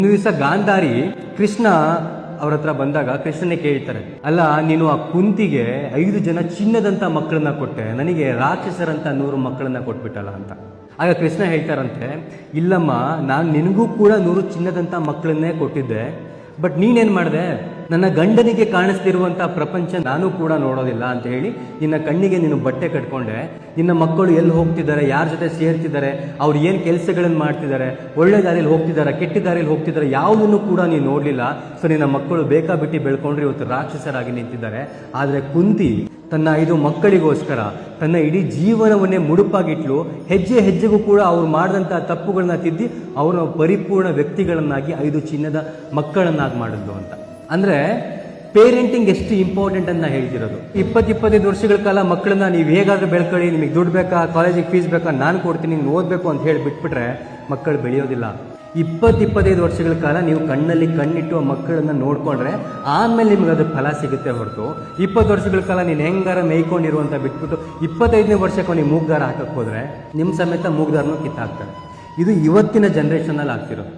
ಒಂದು ದಿವಸ ಗಾಂಧಾರಿ ಕೃಷ್ಣ ಅವ್ರ ಹತ್ರ ಬಂದಾಗ ಕೃಷ್ಣನೇ ಕೇಳ್ತಾರೆ, ಅಲ್ಲ ನೀನು ಆ ಕುಂತಿಗೆ 5 ಜನ ಚಿನ್ನದಂತ ಮಕ್ಕಳನ್ನ ಕೊಟ್ಟೆ, ನನಗೆ ರಾಕ್ಷಸರಂತ 100 ಮಕ್ಕಳನ್ನ ಕೊಟ್ಬಿಟ್ಟಲ್ಲ ಅಂತ. ಆಗ ಕೃಷ್ಣ ಹೇಳ್ತಾರಂತೆ, ಇಲ್ಲಮ್ಮ, ನಾನು ನಿನಗೂ ಕೂಡ 100 ಚಿನ್ನದಂತ ಮಕ್ಕಳನ್ನೇ ಕೊಟ್ಟಿದ್ದೆ, ಬಟ್ ನೀನೇನ್ ಮಾಡಿದೆ, ನನ್ನ ಗಂಡನಿಗೆ ಕಾಣಿಸ್ತಿರುವಂತಹ ಪ್ರಪಂಚ ನಾನು ಕೂಡ ನೋಡೋದಿಲ್ಲ ಅಂತ ಹೇಳಿ ನಿನ್ನ ಕಣ್ಣಿಗೆ ನೀನು ಬಟ್ಟೆ ಕಟ್ಕೊಂಡೆ. ನಿನ್ನ ಮಕ್ಕಳು ಎಲ್ಲಿ ಹೋಗ್ತಿದ್ದಾರೆ, ಯಾರ ಜೊತೆ ಸೇರ್ತಿದ್ದಾರೆ, ಅವ್ರು ಏನು ಕೆಲಸಗಳನ್ನು ಮಾಡ್ತಿದ್ದಾರೆ, ಒಳ್ಳೆ ದಾರಿಯಲ್ಲಿ ಹೋಗ್ತಿದ್ದಾರೆ, ಕೆಟ್ಟ ದಾರಿಯಲ್ಲಿ ಹೋಗ್ತಿದ್ದಾರೆ, ಯಾವುದನ್ನು ಕೂಡ ನೀನು ನೋಡಲಿಲ್ಲ. ಸೊ ನಿನ್ನ ಮಕ್ಕಳು ಬೇಕಾಬಿಟ್ಟಿ ಬೆಳ್ಕೊಂಡ್ರೆ ಇವತ್ತು ರಾಕ್ಷಸರಾಗಿ ನಿಂತಿದ್ದಾರೆ. ಆದರೆ ಕುಂತಿ ತನ್ನ 5 ಮಕ್ಕಳಿಗೋಸ್ಕರ ತನ್ನ ಇಡೀ ಜೀವನವನ್ನೇ ಮುಡುಪಾಗಿಟ್ಲು. ಹೆಜ್ಜೆ ಹೆಜ್ಜೆಗೂ ಕೂಡ ಅವ್ರು ಮಾಡಿದಂಥ ತಪ್ಪುಗಳನ್ನ ತಿದ್ದಿ ಅವರ ಪರಿಪೂರ್ಣ ವ್ಯಕ್ತಿಗಳನ್ನಾಗಿ 5 ಚಿನ್ನದ ಮಕ್ಕಳನ್ನಾಗಿ ಮಾಡಿದ್ಲು ಅಂತ. ಅಂದರೆ ಪೇರೆಂಟಿಂಗ್ ಎಷ್ಟು ಇಂಪಾರ್ಟೆಂಟ್ ಅಂತ ಹೇಳ್ತಿರೋದು. 20-25 ವರ್ಷಗಳ ಕಾಲ ಮಕ್ಕಳನ್ನ ನೀವು ಹೇಗಾದ್ರೂ ಬೆಳ್ಕೊಳ್ಳಿ, ನಿಮಗೆ ದುಡ್ಡು ಬೇಕಾ, ಕಾಲೇಜಿಗೆ ಫೀಸ್ ಬೇಕಾ, ನಾನು ಕೊಡ್ತೀನಿ, ನೀನು ಓದಬೇಕು ಅಂತ ಹೇಳಿ ಬಿಟ್ಬಿಟ್ರೆ ಮಕ್ಕಳು ಬೆಳೆಯೋದಿಲ್ಲ. 20-25 ವರ್ಷಗಳ ಕಾಲ ನೀವು ಕಣ್ಣಲ್ಲಿ ಕಣ್ಣಿಟ್ಟು ಆ ಮಕ್ಕಳನ್ನ ನೋಡ್ಕೊಂಡ್ರೆ ಆಮೇಲೆ ನಿಮ್ಗೆ ಅದು ಫಲ ಸಿಗುತ್ತೆ ಹೊರತು 20 ವರ್ಷಗಳ ಕಾಲ ನೀನು ಹೆಂಗಾರ ಮೇಯ್ಕೊಂಡಿರುವಂತ ಬಿಟ್ಬಿಟ್ಟು 25ನೇ ವರ್ಷಕ್ಕೆ ನೀವು ಮೂಗ್ದಾರ ಹಾಕಕ್ಕೆ ಹೋದ್ರೆ ನಿಮ್ಮ ಸಮೇತ ಮೂಗ್ದಾರನೂ ಕಿತ್ತಾಕ್ತಾರೆ. ಇದು ಇವತ್ತಿನ ಜನ್ರೇಷನಲ್ಲಿ ಆಗ್ತಿರೋದು.